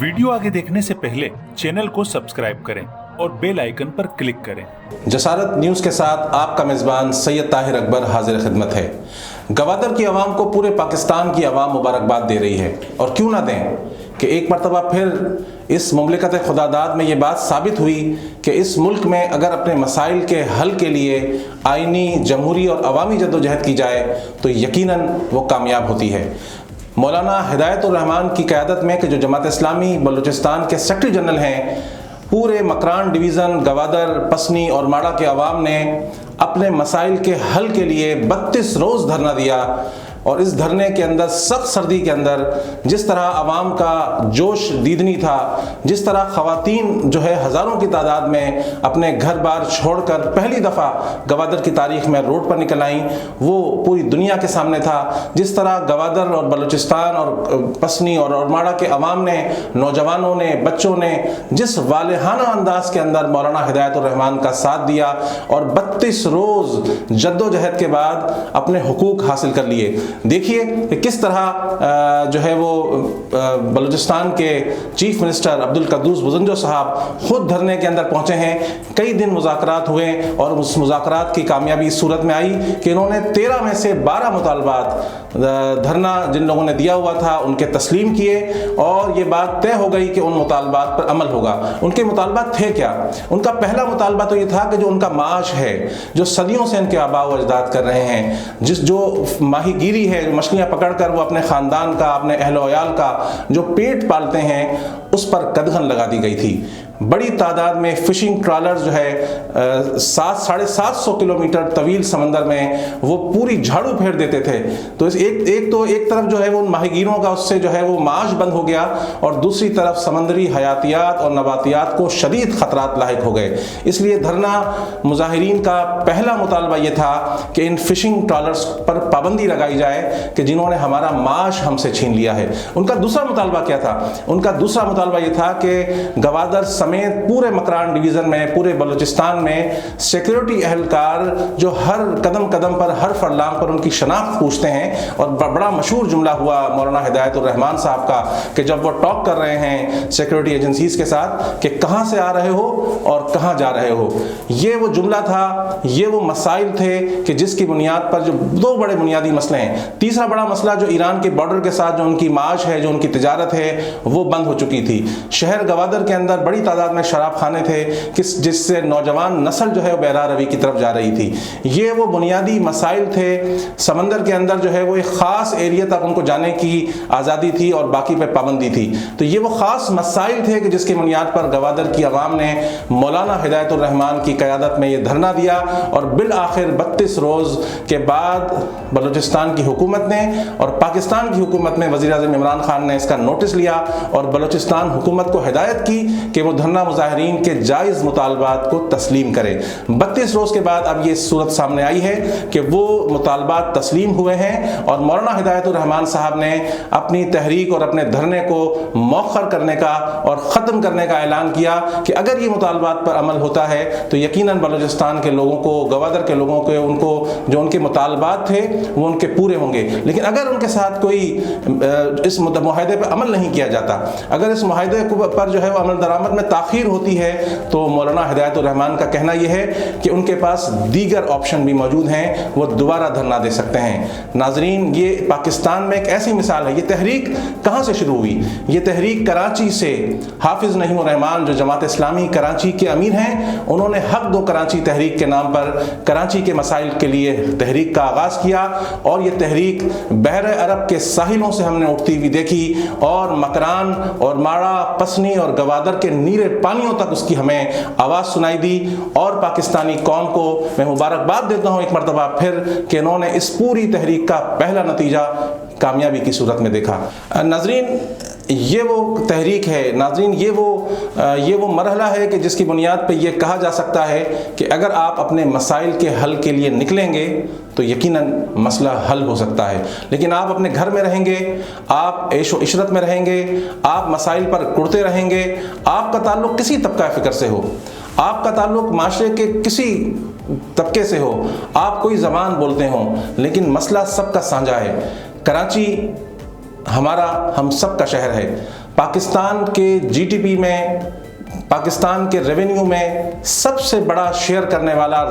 Video आगे देखने से पहले चैनल को सब्सक्राइब करें और बेल आइकन पर क्लिक करें। जसारत न्यूज़ के साथ आपका मेज़बान सैयद ताहिर अकबर हाजिर खिदमत है। गवादर की आवाम को पूरे पाकिस्तान की आवाम मुबारकबाद दे रही है, और क्यों ना दें कि एक मरतबा फिर इस मुमलिकत खुदादाद में ये बात साबित हुई कि इस मुल्क में अगर अपने मसाइल के हल के लिए आइनी, जमहूरी और अवामी जद्दोजहद की जाए तो यकीनन वो कामयाब होती है। मौलाना हिदायतुर रहमान की क़यादत में कि जो जमात इस्लामी बलूचिस्तान के सेक्रेटरी जनरल हैं, पूरे मकरान डिवीज़न, गवादर, पसनी और माड़ा के अवाम ने अपने मसाइल के हल के लिए 32 रोज़ धरना दिया। और इस धरने के अंदर, सख्त सर्दी के अंदर, जिस तरह आवाम का जोश दीदनी था, जिस तरह ख़वातीन जो है हज़ारों की तादाद में अपने घर बार छोड़कर पहली दफ़ा गवादर की तारीख़ में रोड पर निकल आईं, वो पूरी दुनिया के सामने था। जिस तरह गवादर और बलूचिस्तान और पसनी और माड़ा के अवाम ने, नौजवानों ने, बच्चों ने जिस वालेहाना अंदाज के अंदर मौलाना हिदायतुर रहमान का साथ दिया और 32 रोज़ जद्दोजहद के बाद अपने हुकूक हासिल कर लिए। देखिए कि किस तरह जो है वो बलूचिस्तान के चीफ मिनिस्टर अब्दुल कद्दूस बुज़ंजो साहब खुद धरने के अंदर पहुंचे हैं। कई दिन मुज़ाकरात हुए और उस मुज़ाकरात की कामयाबी इस सूरत में आई कि इन्होंने 13 में से 12 मुतालबात धरना जिन लोगों ने दिया हुआ था उनके तस्लीम किए, और ये बात तय हो गई कि उन मुतालबात पर अमल होगा। उनके मुतालबात थे क्या? उनका पहला मुतालबा तो ये था कि जो उनका माश है, जो सदियों से इनके आबा व अजदाद कर रहे हैं, जो माहीगीरी है, जो मछलियाँ पकड़कर वो अपने ख़ानदान का, अपने अहलो अयाल का जो पेट पालते हैं, उस पर कदगन लगा दी गई थी। बड़ी तादाद में फ़िशिंग ट्रॉलर्स जो है 700-750 किलोमीटर तवील समंदर में वो पूरी झाड़ू फेर देते थे। तो एक तरफ जो है वो उन माहीगीरों का उससे जो है वो माश बंद हो गया, और दूसरी तरफ समंदरी हयातियात और नबातियात को शदीद ख़तरात लाहिक हो गए। इसलिए धरना मुजाहिरीन का पहला मुतालबा ये था कि इन फ़िशिंग ट्रॉलर्स पर पाबंदी लगाई जाए कि जिन्होंने हमारा माश हमसे छीन लिया है। उनका दूसरा मुतालबा क्या था? उनका दूसरा मुतालबा ये था कि गवादर समेत पूरे मकरान डिवीज़न में, पूरे बलूचिस्तान में सिक्योरिटी अहलकार जो हर कदम कदम पर, हर फरलांग पर उनकी शनाख्त पूछते हैं। और बड़ा मशहूर जुमला हुआ मौलाना हिदायतुर रहमान साहब का कि जब वो टॉक कर रहे हैं सिक्योरिटी एजेंसीज के साथ कि कहाँ से आ रहे हो और कहाँ जा रहे हो, ये वो जुमला था, ये वो मसाइल थे कि जिसकी बुनियाद पर जो दो बड़े बुनियादी मसले हैं। तीसरा बड़ा मसला जो ईरान के बॉर्डर के साथ जो उनकी माश है, जो उनकी तिजारत है, वो बंद हो चुकी थी। शहर गवादर के अंदर बड़ी तादाद में शराब खाने थे जिससे नौजवान नस्ल जो है वो बहरा रवी की तरफ जा रही थी। ये वो बुनियादी मसाइल थे। समंदर के अंदर जो है वो एक ख़ास एरिया तक उनको जाने की आज़ादी थी और बाकी पे पाबंदी थी। तो ये वो ख़ास मसाइल थे कि जिसकी बुनियाद पर गवादर की आवाम ने मौलाना हिदायतुर रहमान की क़यादत में ये धरना दिया, और बिल आखिर 32 रोज़ के बाद बलूचिस्तान की हुकूमत ने और पाकिस्तान की हुकूमत ने, वज़ीर आज़म इमरान खान ने इसका नोटिस लिया और बलूचिस्तान हुकूमत को हिदायत की कि वो धरना मुजाहिरीन के जायज़ मुतालबात को तस्लीम करे। 32 रोज़ के बाद अब ये सूरत सामने आई है कि वो मुतालबात तस्लीम हुए हैं, और मौलाना हिदायतुर रहमान साहब ने अपनी तहरीक और अपने धरने को मौखर करने का और ख़त्म करने का ऐलान किया कि अगर ये मुतालबात पर अमल होता है तो यकीनन बलूचिस्तान के लोगों को, गवादर के लोगों को, उनको जो उनके मुतालबात थे वो उनके पूरे होंगे। लेकिन अगर उनके साथ कोई इस मुआहदे पर अमल नहीं किया जाता, अगर इस मुआहदे पर जो है वो अमल दरामद में ताख़ीर होती है, तो मौलाना हिदायतुर रहमान का कहना यह है कि उनके पास दीगर ऑप्शन भी मौजूद हैं, वो दोबारा धरना दे सकते हैं। नाजरीन, ये पाकिस्तान में एक ऐसी मिसाल है। ये तहरीक कहाँ से शुरू हुई? ये तहरीक कराची से हाफिज़ नईमुर रहमान जो जमात इस्लामी कराची के अमीर हैं, उन्होंने हक दो कराची तहरीक के नाम पर कराची के मसाइल के लिए तहरीक का आगाज़ किया, और ये तहरीक बहर अरब के साहिलों से हमने उठती हुई देखी, और मकरान और माड़ा, पसनी और गवादर के नीरे पानियों तक उसकी हमें आवाज़ सुनाई दी। और पाकिस्तानी कौम को मैं मुबारकबाद देता हूँ एक मरतबा फिर कि इन्होंने इस पूरी तहरीक का पहला नतीजा कामयाबी की सूरत में देखा। नाजरीन, یہ وہ تحریک ہے ناظرین، یہ وہ مرحلہ ہے کہ جس کی بنیاد پہ یہ کہا جا سکتا ہے کہ اگر آپ اپنے مسائل کے حل کے لیے نکلیں گے تو یقیناً مسئلہ حل ہو سکتا ہے، لیکن آپ اپنے گھر میں رہیں گے، آپ عیش و عشرت میں رہیں گے، آپ مسائل پر کڑتے رہیں گے، آپ کا تعلق کسی طبقہ فکر سے ہو، آپ کا تعلق معاشرے کے کسی طبقے سے ہو، آپ کوئی زبان بولتے ہوں، لیکن مسئلہ سب کا سانجھا ہے۔ کراچی ہم سب کا شہر ہے۔ پاکستان کے جی ٹی پی میں، پاکستان کے ریونیو میں سب سے بڑا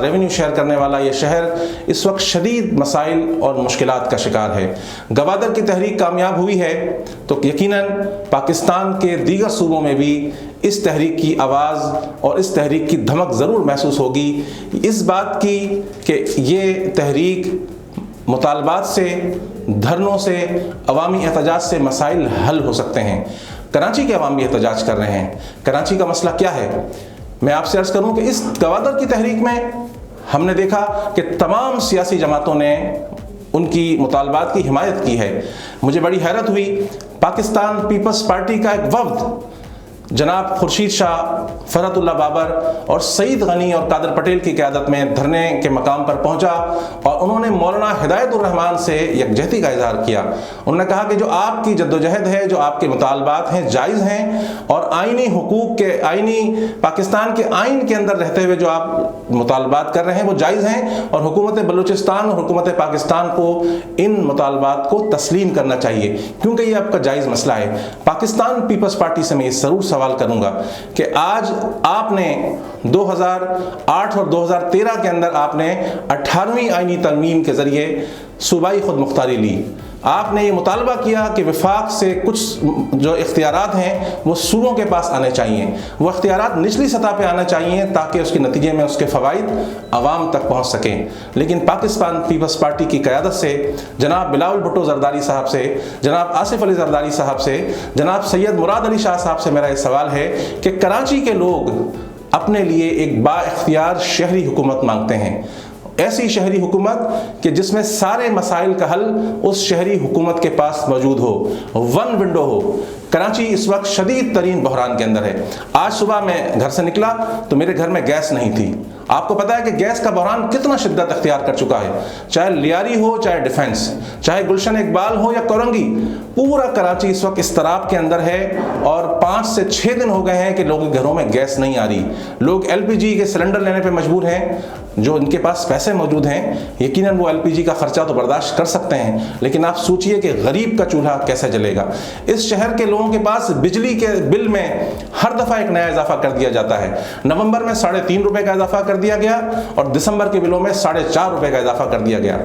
ریونیو شیئر کرنے والا یہ شہر اس وقت شدید مسائل اور مشکلات کا شکار ہے۔ گوادر کی تحریک کامیاب ہوئی ہے تو یقیناً پاکستان کے دیگر صوبوں میں بھی اس تحریک کی آواز اور اس تحریک کی دھمک ضرور محسوس ہوگی، اس بات کی کہ یہ تحریک مطالبات سے، دھرنوں سے، عوامی احتجاج سے مسائل حل ہو سکتے ہیں۔ کراچی کے عوام بھی احتجاج کر رہے ہیں۔ کراچی کا مسئلہ کیا ہے؟ میں آپ سے عرض کروں کہ اس گوادر کی تحریک میں ہم نے دیکھا کہ تمام سیاسی جماعتوں نے ان کی مطالبات کی حمایت کی ہے۔ مجھے بڑی حیرت ہوئی، پاکستان پیپلز پارٹی کا ایک وفد جناب خورشید شاہ، فرحت اللہ بابر اور سعید غنی اور قادر پٹیل کی قیادت میں دھرنے کے مقام پر پہنچا اور انہوں نے مولانا ہدایت الرحمان سے یکجہتی کا اظہار کیا۔ انہوں نے کہا کہ جو آپ کی جدوجہد ہے، جو آپ کے مطالبات ہیں، جائز ہیں، اور آئینی حقوق کے، پاکستان کے آئین کے اندر رہتے ہوئے جو آپ مطالبات کر رہے ہیں وہ جائز ہیں، اور حکومت بلوچستان اور حکومت پاکستان کو ان مطالبات کو تسلیم کرنا چاہیے، کیونکہ یہ آپ کا جائز مسئلہ ہے۔ پاکستان پیپلز پارٹی سے میں یہ ضرور سوال کروں گا کہ آج آپ نے 2008 اور 2013 کے اندر آپ نے 18ویں آئینی ترمیم کے ذریعے صوبائی خود مختاری لی۔ آپ نے یہ مطالبہ کیا کہ وفاق سے کچھ جو اختیارات ہیں وہ صوبوں کے پاس آنے چاہیے، وہ اختیارات نچلی سطح پہ آنا چاہیے تاکہ اس کے نتیجے میں اس کے فوائد عوام تک پہنچ سکیں۔ لیکن پاکستان پیپلز پارٹی کی قیادت سے، جناب بلاول بھٹو زرداری صاحب سے، جناب آصف علی زرداری صاحب سے، جناب سید مراد علی شاہ صاحب سے میرا یہ سوال ہے کہ کراچی کے لوگ اپنے لیے ایک با اختیار شہری حکومت مانگتے ہیں، ایسی شہری حکومت کہ جس میں سارے مسائل کا حل اس شہری حکومت کے پاس موجود ہو، ون ونڈو ہو۔ کراچی اس وقت شدید ترین بحران کے اندر ہے۔ آج صبح میں گھر سے نکلا تو میرے گھر میں گیس نہیں تھی۔ آپ کو پتا ہے کہ گیس کا بحران کتنا شدت اختیار کر چکا ہے، چاہے لیاری ہو، چاہے ڈیفنس، چاہے گلشن اقبال ہو یا کورنگی، پورا کراچی اس وقت اضطراب کے اندر ہے، اور 5 سے 6 دن ہو گئے ہیں کہ لوگوں کے گھروں میں گیس نہیں آ رہی۔ لوگ LPG کے سلنڈر لینے پہ مجبور ہیں، جو ان کے پاس پیسے موجود ہیں یقیناً وہ LPG کا خرچہ تو برداشت کر سکتے ہیں، لیکن آپ سوچئے کہ غریب کا چولہا کیسے جلے گا۔ اس شہر کے لوگوں کے پاس بجلی کے بل میں ہر دفعہ ایک نیا اضافہ کر دیا جاتا ہے۔ نومبر میں 3.5 روپے کا اضافہ کر دیا گیا اور دسمبر کے بلوں میں 4.5 روپے کا اضافہ کر دیا گیا۔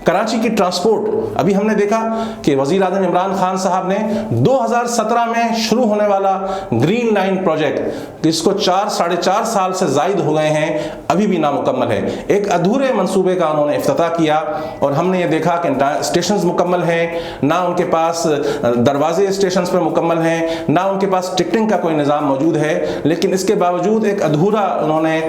کراچی کی ٹرانسپورٹ، ابھی ہم نے دیکھا کہ وزیر اعظم عمران خان صاحب نے 2017 میں شروع ہونے والا گرین لائن پروجیکٹ، جس کو 4.5 سال سے زائد ہو گئے ہیں، ابھی بھی نامکمل ہے۔ ایک ادھورے منصوبے کا انہوں نے افتتاح کیا، اور ہم نے یہ دیکھا کہ اسٹیشنز مکمل ہیں، نہ ان کے پاس دروازے اسٹیشنز پر مکمل ہیں، نہ ان کے پاس ٹکٹنگ کا کوئی نظام موجود ہے، لیکن اس کے باوجود ایک ادھورا انہوں نے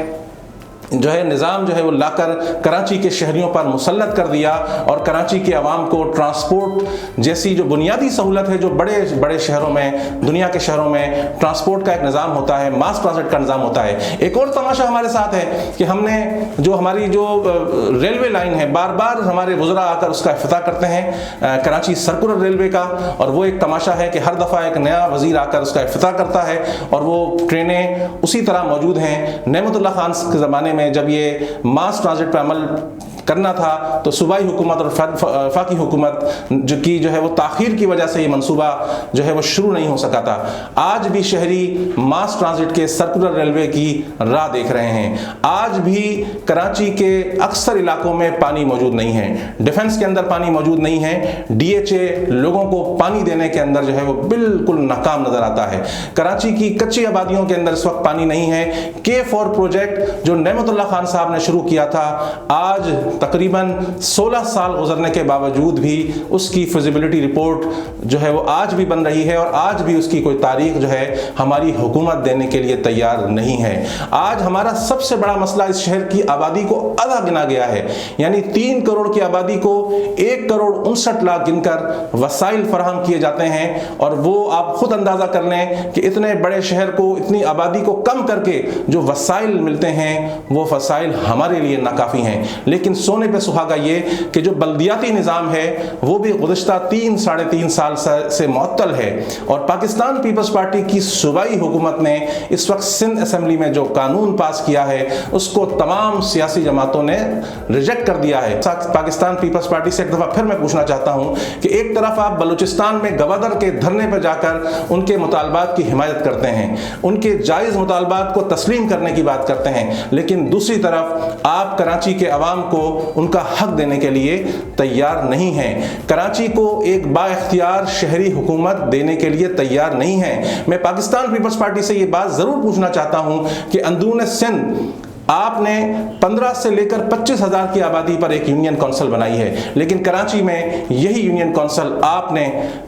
نظام وہ لا کر کراچی کے شہریوں پر مسلط کر دیا، اور کراچی کے عوام کو ٹرانسپورٹ جیسی جو بنیادی سہولت ہے، جو بڑے بڑے شہروں میں، دنیا کے شہروں میں ٹرانسپورٹ کا ایک نظام ہوتا ہے، ماس ٹرانزٹ کا نظام ہوتا ہے۔ ایک اور تماشا ہمارے ساتھ ہے کہ ہم نے ہماری ریلوے لائن ہے، بار بار ہمارے وزراء آ کر اس کا افتتاح کرتے ہیں، کراچی سرکولر ریلوے کا، اور وہ ایک تماشا ہے کہ ہر دفعہ ایک نیا وزیر آ کر اس کا افتتاح کرتا ہے، اور وہ ٹرینیں اسی طرح موجود ہیں۔ نعمت اللہ خان کے زمانے میں جب یہ ماس ٹرانزٹ پر عمل کرنا تھا تو صوبائی حکومت اور وفاقی حکومت کی وہ تاخیر کی وجہ سے یہ منصوبہ وہ شروع نہیں ہو سکا تھا۔ آج بھی شہری ماس ٹرانزٹ کے سرکولر ریلوے کی راہ دیکھ رہے ہیں۔ آج بھی کراچی کے اکثر علاقوں میں پانی موجود نہیں ہے، ڈیفنس کے اندر پانی موجود نہیں ہے، DHA لوگوں کو پانی دینے کے اندر وہ بالکل ناکام نظر آتا ہے۔ کراچی کی کچی آبادیوں کے اندر اس وقت پانی نہیں ہے۔ K4 پروجیکٹ جو نعمت اللہ خان صاحب نے شروع کیا تھا، آج तकरीबन 16 साल गुजरने के बावजूद भी उसकी फिजिबिलिटी रिपोर्ट जो है वो आज भी बन रही है और आज भी उसकी कोई तारीख जो है हमारी हुकूमत देने के लिए तैयार नहीं है। आज हमारा सबसे बड़ा मसला इस शहर की आबादी को आधा गिना गया है, यानी 3 करोड़ की आबादी को 1 करोड़ 59 लाख गिनकर वसाइल फराहम किए जाते हैं, और वो आप खुद अंदाजा कर लें कि इतने बड़े शहर को, इतनी आबादी को कम करके जो वसाइल मिलते हैं वो वसाइल हमारे लिए नाकाफी हैं। लेकिन सोने पे सुहागा ये कि जो बल्दियाती निज़ाम है वो भी गुज़िश्ता 3-3.5 साल से मुअत्तल है, और पाकिस्तान पीपल्स पार्टी की सूबाई हुकूमत ने इस वक्त सिंध असेंबली में जो कानून पास किया है उसको तमाम सियासी जमातों ने रिजेक्ट कर दिया है। पाकिस्तान पीपल्स पार्टी से एक दफ़ा फिर मैं पूछना चाहता हूँ कि एक तरफ आप बलूचिस्तान में गवादर के धरने पर जाकर उनके मुतालबात की हिमायत करते हैं, उनके जायज़ मुतालबात को तस्लीम करने की बात करते हैं, लेकिन दूसरी तरफ आप कराची के अवाम को उनका हक देने के लिए तैयार नहीं हैं। कराची को एक बाइख्तियार शहरी हुकूमत देने के लिए तैयार नहीं है। मैं पाकिस्तान पीपल्स पार्टी से ये बात ज़रूर पूछना चाहता हूँ कि अंदरून सिंध आपने 15 से लेकर 25,000 की आबादी पर एक यूनियन काउंसिल बनाई है, लेकिन कराची में यही यूनियन काउंसिल आपने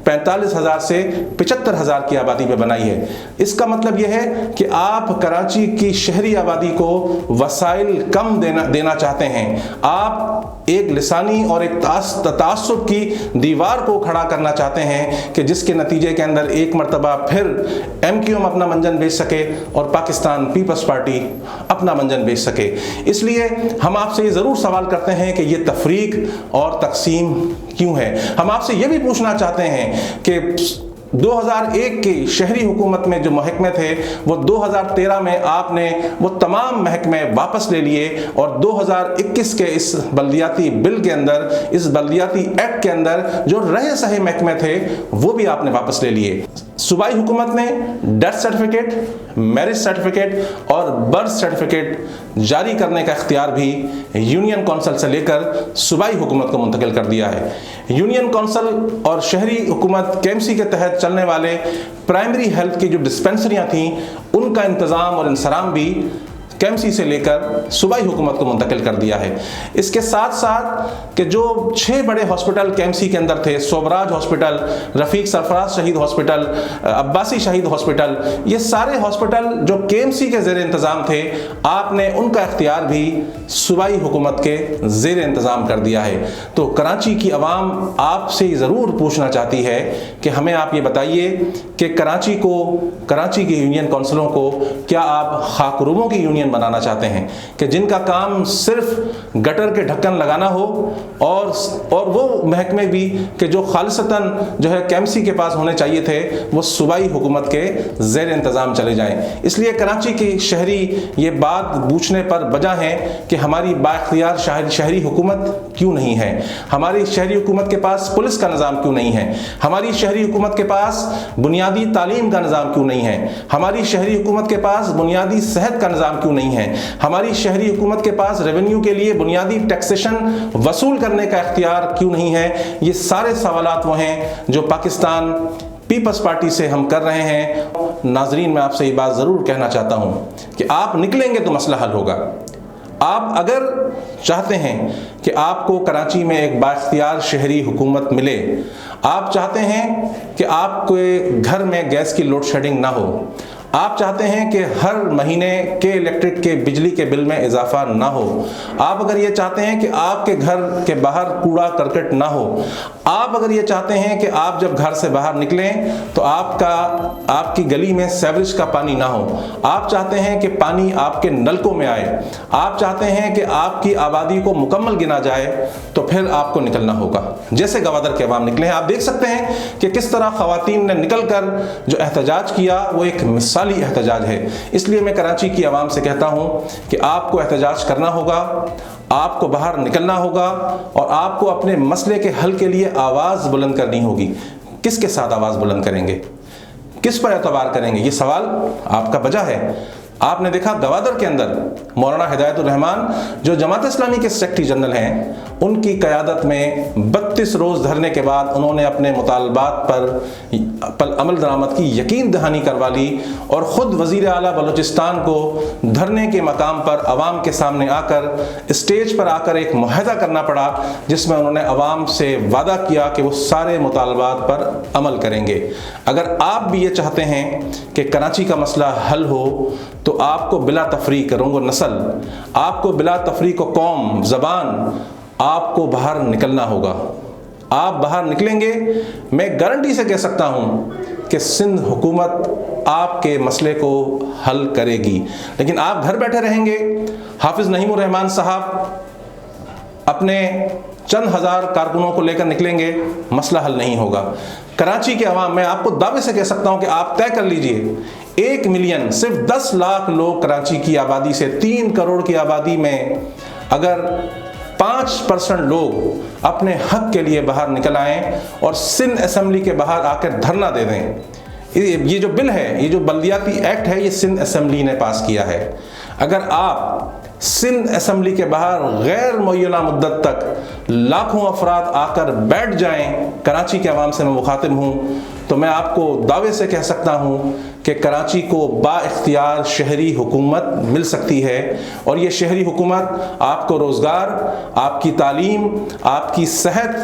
45,000 से 75,000 की आबादी पे बनाई है। इसका मतलब यह है कि आप कराची की शहरी आबादी को वसाइल कम देना चाहते हैं। आप एक लिसानी और एक तासुब की दीवार को खड़ा करना चाहते हैं कि जिसके नतीजे के अंदर एक मरतबा फिर MQM अपना मंजन बेच सके और पाकिस्तान पीपल्स पार्टी अपना मंजन बेच सके। इसलिए हम आपसे ये ज़रूर सवाल करते हैं कि ये तफरीक और तकसीम क्यों है। हम आपसे ये भी पूछना चाहते हैं कि 2001 की शहरी हुकूमत में जो महकमे थे वो 2013 में आपने वो तमाम महकमे वापस ले लिए, और 2021 के इस बल्दियाती बिल के अंदर, इस बल्दियाती एक्ट के अंदर जो रहे सहे महकमे थे वो भी आपने वापस ले लिए। सूबाई हुकूमत ने डेथ सर्टिफिकेट, मैरिज सर्टिफिकेट और बर्थ सर्टिफिकेट जारी करने का इख्तियार भी यूनियन काउंसिल से लेकर सूबाई हुकूमत को मुंतकिल कर दिया है। यूनियन काउंसिल और शहरी हुकूमत KMC के तहत चलने वाले प्राइमरी हेल्थ की जो डिस्पेंसरियाँ थीं उनका इंतज़ाम और इंसराम भी KMC से लेकर सूबाई हुकूमत को मुंतकिल कर दिया है। इसके साथ साथ कि जो 6 बड़े हॉस्पिटल KMC के अंदर थे, सोबराज हॉस्पिटल, रफ़ीक सरफराज शहीद हॉस्पिटल, अब्बासी शहीद हॉस्पिटल, ये सारे हॉस्पिटल जो KMC के ज़ेर इंतज़ाम थे आपने उनका इख्तियार भी सूबाई हुकूमत के ज़ेर इंतज़ाम कर दिया है। तो कराची की आवाम आपसे ज़रूर पूछना चाहती है कि हमें आप ये बताइए कि कराची के यूनियन काउंसिलों को क्या आप खाकरूबों की यूनियन बनाना चाहते हैं कि जिनका काम सिर्फ गटर के ढक्कन लगाना हो, और वो महकमे भी कि जो खालिसतन जो है KMC के पास होने चाहिए थे वो सूबाई हुकूमत के ज़ेर इंतज़ाम चले जाएं। इसलिए कराची की शहरी ये बात पूछने पर वजह है कि हमारी बाइख्तियार शहरी हुकूमत क्यों नहीं है, हमारी शहरी हुकूमत के पास पुलिस का निज़ाम क्यों नहीं है, हमारी शहरी हुकूमत के पास बुनियादी तालीम का निज़ाम क्यों नहीं है, हमारी शहरी हुकूमत के पास बुनियादी सेहत का निज़ाम क्यों नहीं है, हमारी शहरी हुकूमत के पास रेवेन्यू के लिए बुनियादी टैक्सेशन वसूल करने का इख्तियार क्यों नहीं है। ये सारे सवालात वो हैं जो पाकिस्तान पीपल्स पार्टी से हम कर रहे हैं। नाजरीन, मैं आपसे ये बात ज़रूर कहना चाहता हूँ कि आप निकलेंगे तो मसला हल होगा। आप अगर चाहते हैं कि आपको कराची में एक बाइख्तियार शहरी हुकूमत मिले, आप चाहते हैं कि आपके घर में गैस की लोड शेडिंग ना हो, आप चाहते हैं कि हर महीने के इलेक्ट्रिक के बिजली के बिल में इजाफा ना हो, आप अगर ये चाहते हैं कि आपके घर के बाहर कूड़ा करकट ना हो, आप अगर ये चाहते हैं कि आप जब घर से बाहर निकलें तो आपकी गली में सीवरेज का पानी ना हो, आप चाहते हैं कि पानी आपके नलकों में आए, आप चाहते हैं कि आपकी आबादी को मुकम्मल गिना जाए, तो फिर आपको निकलना होगा जैसे गवादर के अवाम निकले हैं। आप देख सकते हैं कि किस तरह ख़वातीन ने निकल कर जो एहतजाज किया वो एक मिसाली एहतजाज है। इसलिए मैं कराची की आवाम से कहता हूँ कि आपको एहतजाज करना होगा, आपको बाहर निकलना होगा और आपको अपने मसले के हल के लिए आवाज़ बुलंद करनी होगी। किसके साथ आवाज़ बुलंद करेंगे, किस पर एतबार करेंगे, ये सवाल आपका वजह है। आपने देखा गवादर के अंदर मौलाना हिदायतुर रहमान जो जमात इस्लामी के सेक्रेटरी जनरल हैं, ان کی قیادت میں 32 روز دھرنے کے بعد انہوں نے اپنے مطالبات پر عمل درآمد کی یقین دہانی کروا لی اور خود وزیر اعلیٰ بلوچستان کو دھرنے کے مقام پر عوام کے سامنے آ کر اسٹیج پر آ کر ایک معاہدہ کرنا پڑا، جس میں انہوں نے عوام سے وعدہ کیا کہ وہ سارے مطالبات پر عمل کریں گے۔ اگر آپ بھی یہ چاہتے ہیں کہ کراچی کا مسئلہ حل ہو تو آپ کو بلا تفریق رنگ و نسل، آپ کو بلا تفریق و قوم، زبان، آپ کو باہر نکلنا ہوگا۔ آپ باہر نکلیں گے، میں گارنٹی سے کہہ سکتا ہوں کہ سندھ حکومت آپ کے مسئلے کو حل کرے گی۔ لیکن آپ گھر بیٹھے رہیں گے، حافظ نعیم الرحمان صاحب اپنے چند ہزار کارکنوں کو لے کر نکلیں گے، مسئلہ حل نہیں ہوگا۔ کراچی کے عوام، میں آپ کو دعوے سے کہہ سکتا ہوں کہ آپ طے کر لیجئے، 1 ملین، صرف 10 لاکھ لوگ کراچی کی آبادی سے 3 کروڑ کی آبادی میں اگر 5% لوگ اپنے حق کے لیے باہر نکل آئیں اور سندھ اسمبلی کے باہر آ کر دھرنا دے دیں، یہ جو بل ہے، یہ جو بلدیاتی ایکٹ ہے، یہ سندھ اسمبلی نے پاس کیا ہے۔ اگر آپ سندھ اسمبلی کے باہر غیر معینہ مدت تک لاکھوں افراد آ کر بیٹھ جائیں، کراچی کے عوام سے میں مخاطب ہوں، تو میں آپ کو دعوے سے کہہ سکتا ہوں کہ کراچی کو با اختیار شہری حکومت مل سکتی ہے، اور یہ شہری حکومت آپ کو روزگار، آپ کی تعلیم، آپ کی صحت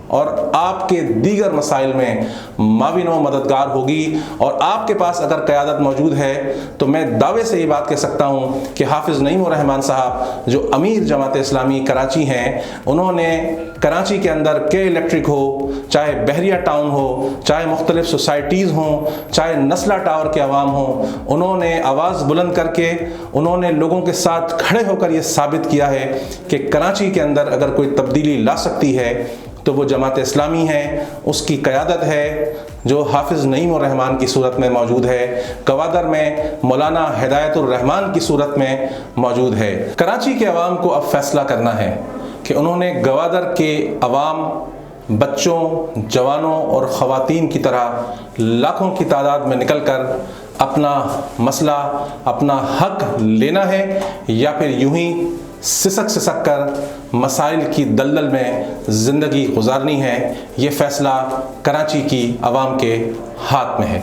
اور آپ کے دیگر مسائل میں معاون و مددگار ہوگی۔ اور آپ کے پاس اگر قیادت موجود ہے تو میں دعوے سے یہ بات کہہ سکتا ہوں کہ حافظ نعیم الرحمان صاحب جو امیر جماعت اسلامی کراچی ہیں، انہوں نے کراچی کے اندر کے الیکٹرک ہو، چاہے بحریہ ٹاؤن ہو، چاہے مختلف سوسائٹیز ہوں، چاہے نسلہ ٹاور کے عوام ہوں، انہوں نے آواز بلند کر کے انہوں نے لوگوں کے ساتھ کھڑے ہو کر یہ ثابت کیا ہے کہ کراچی کے اندر اگر کوئی تبدیلی لا سکتی ہے تو وہ جماعت اسلامی ہے، اس کی قیادت ہے جو حافظ نعیم الرحمان کی صورت میں موجود ہے، گوادر میں مولانا ہدایت الرحمان کی صورت میں موجود ہے۔ کراچی کے عوام کو اب فیصلہ کرنا ہے کہ انہوں نے گوادر کے عوام، بچوں، جوانوں اور خواتین کی طرح لاکھوں کی تعداد میں نکل کر اپنا مسئلہ، اپنا حق لینا ہے، یا پھر یوں ہی سسک کر مسائل کی دلدل میں زندگی گزارنی ہے۔ یہ فیصلہ کراچی کی عوام کے ہاتھ میں ہے۔